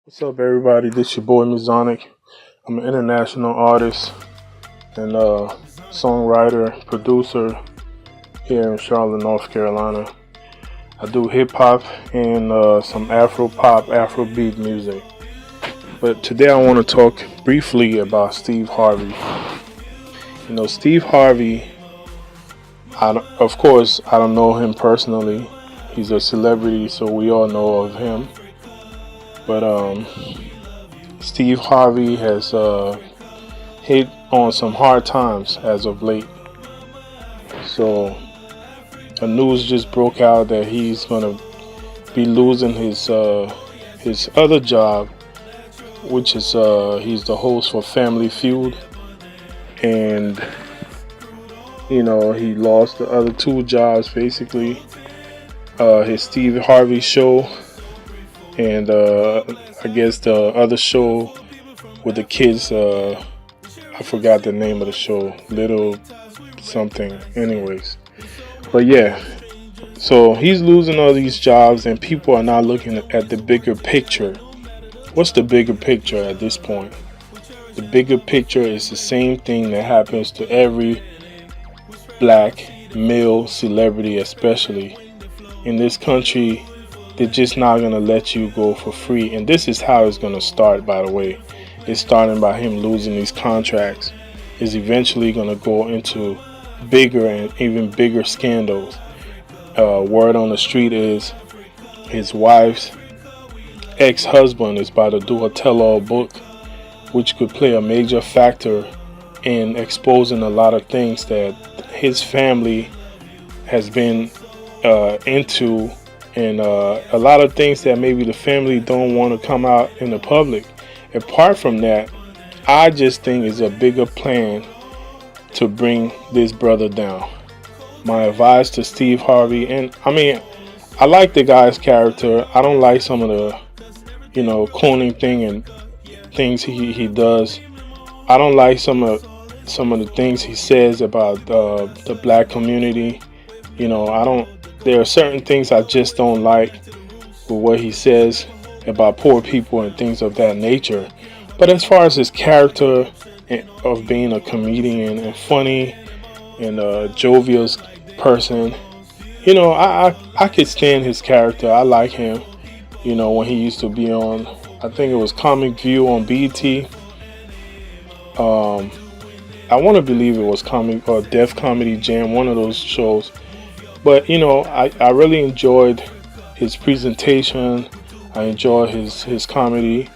What's up, everybody? This your boy MEZONIC. I'm an international artist and songwriter, producer here in Charlotte, North Carolina. I do hip hop and some Afro pop, Afrobeat music. But today I want to talk briefly about Steve Harvey. Steve Harvey, of course, I don't know him personally. He's a celebrity, so we all know of him. But Steve Harvey has hit on some hard times as of late. So the news just broke out that he's gonna be losing his other job, which is he's the host for Family Feud, and he lost the other two jobs basically. His Steve Harvey show. And I guess the other show with the kids, I forgot the name of the show, Little something. Anyways, but yeah, so he's losing all these jobs, and people are not looking at the bigger picture. What's the bigger picture at this point? The bigger picture is the same thing that happens to every black male celebrity, especially in this country. They're just not going to let you go for free. And this is how it's going to start, by the way. It's starting by him losing these contracts. It's eventually going to go into bigger and even bigger scandals. Word on the street is his wife's ex-husband is about to do a tell-all book, which could play a major factor in exposing a lot of things that his family has been into. And a lot of things that maybe the family don't want to come out in the public. Apart from that, I just think it's a bigger plan to bring this brother down. My advice to Steve Harvey, and I like the guy's character. I don't like some of the, cloning thing and things he does. I don't like some of the things he says about the black community. There are certain things I just don't like with what he says about poor people and things of that nature. But as far as his character of being a comedian and funny and a jovial person, I could stand his character. I like him. When he used to be on, I think it was Comic View on BT. I want to believe it was Comic or Def Comedy Jam, one of those shows. But I really enjoyed his presentation. I enjoyed his comedy.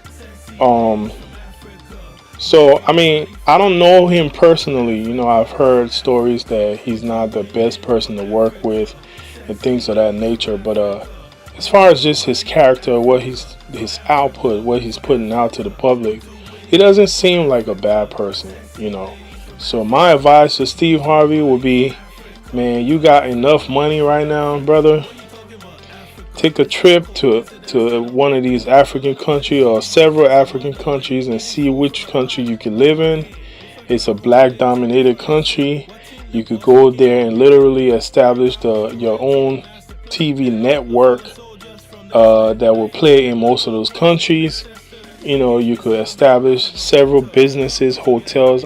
So I don't know him personally. I've heard stories that he's not the best person to work with and things of that nature. But as far as just his character, his output, what he's putting out to the public, he doesn't seem like a bad person. So my advice to Steve Harvey would be, man, you got enough money right now, brother. Take a trip to one of these African countries or several African countries and see which country you can live in. It's a black dominated country. You could go there and literally establish your own TV network that will play in most of those countries. You could establish several businesses, hotels.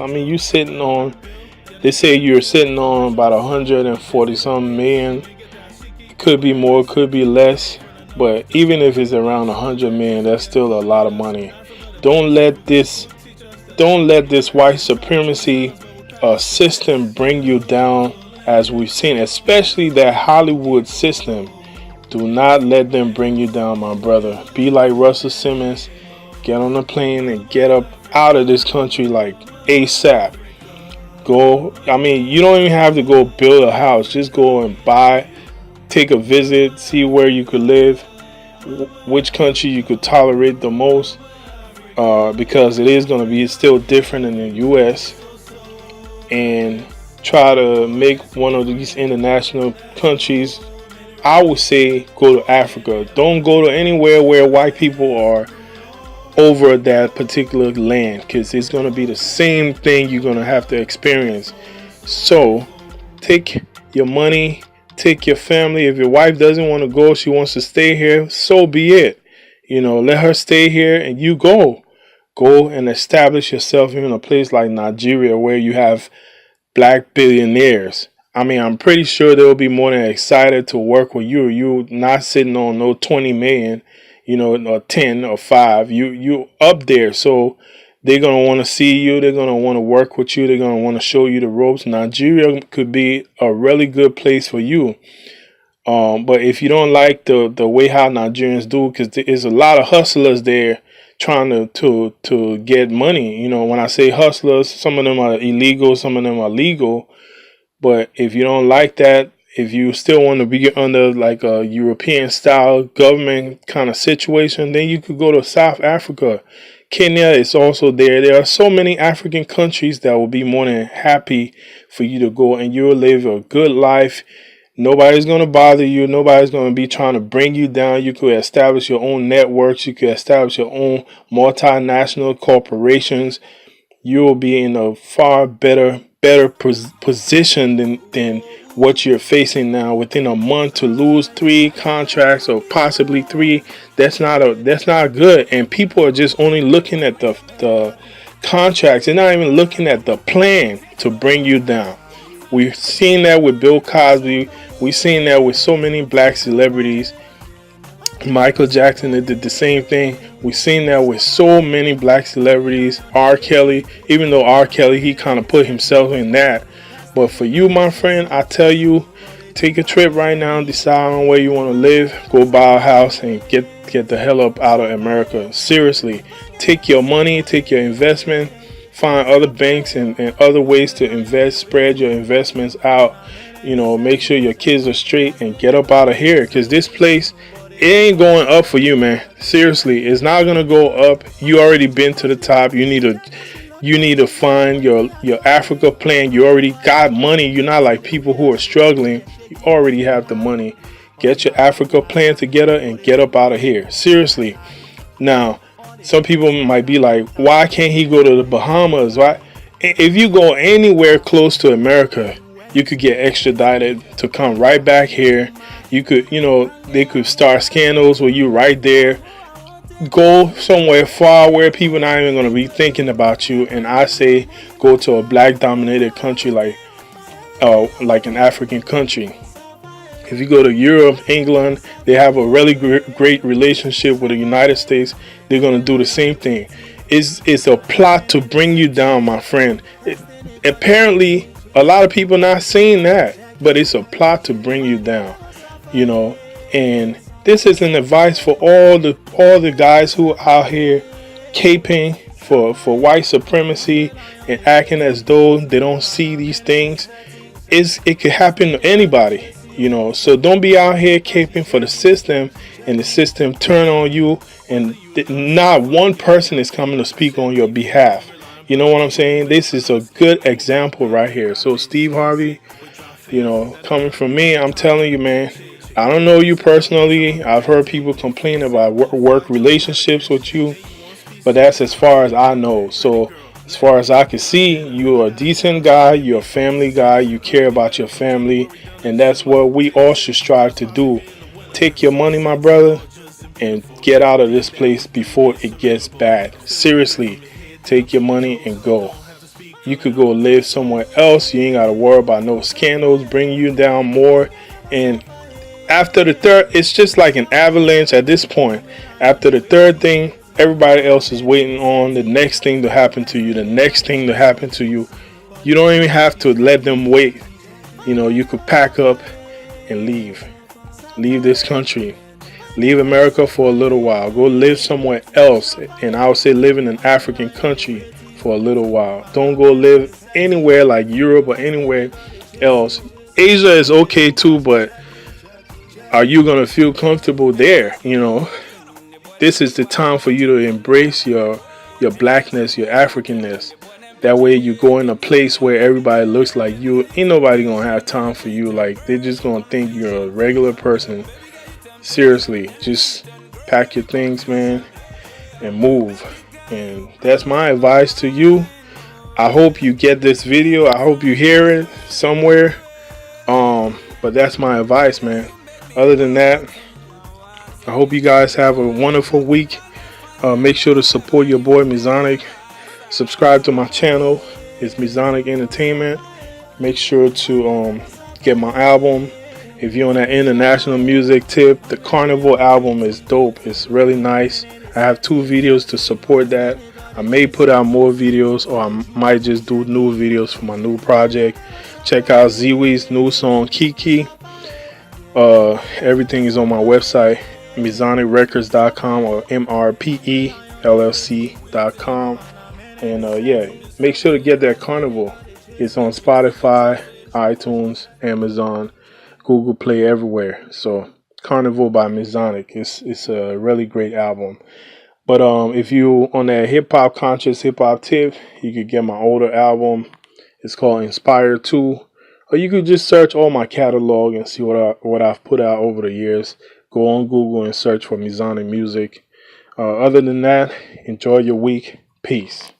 They say you're sitting on about 140 something million. It could be more, could be less, but even if it's around 100 million, that's still a lot of money. Don't let this white supremacy system bring you down, as we've seen, especially that Hollywood system. Do not let them bring you down, my brother. Be like Russell Simmons. Get on a plane and get up out of this country like ASAP. You don't even have to go build a house. Just go and take a visit, see where you could live, which country you could tolerate the most, because it is going to be still different in the U.S. And try to make one of these international countries. I would say go to Africa. Don't go to anywhere where white people are over that particular land, because it's going to be the same thing you're going to have to experience. So take your money, take your family. If your wife doesn't want to go, she wants to stay here, so be it. Let her stay here and you go and establish yourself in a place like Nigeria where you have black billionaires. I mean, I'm pretty sure they'll be more than excited to work with you. You not sitting on no 20 million, or 10 or 5. You up there. So they're gonna want to see you. They're gonna want to work with you. They're gonna want to show you the ropes. Nigeria could be a really good place for you. But if you don't like the way how Nigerians do, because there's a lot of hustlers there trying to get money. When I say hustlers, some of them are illegal, some of them are legal. But if you don't like that, if you still want to be under like a European style government kind of situation, then you could go to South Africa. Kenya is also there. There are so many African countries that will be more than happy for you to go, and you'll live a good life. Nobody's going to bother you. Nobody's going to be trying to bring you down. You could establish your own networks. You could establish your own multinational corporations. You will be in a far better position than what you're facing now. Within a month to lose 3 contracts or possibly 3, that's not good. And people are just only looking at the contracts. They're not even looking at the plan to bring you down. We've seen that with Bill Cosby. We've seen that with so many black celebrities. Michael Jackson did the same thing. We've seen that with so many black celebrities. R. Kelly, even though R. Kelly, he kind of put himself in that. But for you, my friend, I tell you, take a trip right now, decide on where you want to live, go buy a house, and get the hell up out of America. Seriously, take your money, take your investment, find other banks and other ways to invest, spread your investments out, make sure your kids are straight and get up out of here, because this place, it ain't going up for you, man. Seriously, it's not gonna go up. You already been to the top. You need to find your Africa plan. You already got money. You're not like people who are struggling. You already have the money. Get your Africa plan together and get up out of here. Seriously. Now, some people might be like, why can't he go to the Bahamas? Why? If you go anywhere close to America, you could get extradited to come right back here. You could, they could start scandals with you right there. Go somewhere far where people not even going to be thinking about you. And I say go to a black dominated country like an African country. If you go to Europe, England, they have a really great relationship with the United States. They're going to do the same thing. It's a plot to bring you down, my friend. Apparently, a lot of people not seeing that, but it's a plot to bring you down, And this is an advice for all the guys who are out here caping for white supremacy and acting as though they don't see these things. It could happen to anybody. So don't be out here caping for the system and the system turn on you and not one person is coming to speak on your behalf. You know what I'm saying? This is a good example right here. So Steve Harvey, coming from me, I'm telling you, man, I don't know you personally. I've heard people complain about work relationships with you, but that's as far as I know. So as far as I can see, you're a decent guy, you're a family guy, you care about your family, and that's what we all should strive to do. Take your money, my brother, and get out of this place before it gets bad. Seriously, take your money and go. You could go live somewhere else. You ain't got to worry about no scandals bringing you down more. And after the third, it's just like an avalanche at this point. After the third thing, everybody else is waiting on the next thing to happen to you, the next thing to happen to you. You don't even have to let them wait. You could pack up and leave. Leave this country. Leave America for a little while. Go live somewhere else. And I would say live in an African country for a little while. Don't go live anywhere like Europe or anywhere else. Asia is okay too, but are you going to feel comfortable there? This is the time for you to embrace your blackness, your Africanness. That way you go in a place where everybody looks like you. Ain't nobody going to have time for you. Like, they're just going to think you're a regular person. Seriously, just pack your things, man, and move. And that's my advice to you. I hope you get this video. I hope you hear it somewhere. But that's my advice, man. Other than that, I hope you guys have a wonderful week. Make sure to support your boy MEZONIC. Subscribe to my channel. It's MEZONIC Entertainment. Make sure to get my album. If you're on that international music tip, the Carnival album is dope. It's really nice. I have 2 videos to support that. I may put out more videos, or I might just do new videos for my new project. Check out Ziwi's new song Kiki. Everything is on my website, mezonicrecords.com or MRPELLC.com. And yeah, make sure to get that Carnival. It's on Spotify, iTunes, Amazon, Google Play, everywhere. So Carnival by MEZONIC. It's a really great album. But if you on that hip hop conscious hip hop tip, you could get my older album. It's called Inspire 2. Or you could just search all my catalog and see what I've put out over the years. Go on Google and search for MEZONIC music. Other than that, enjoy your week. Peace.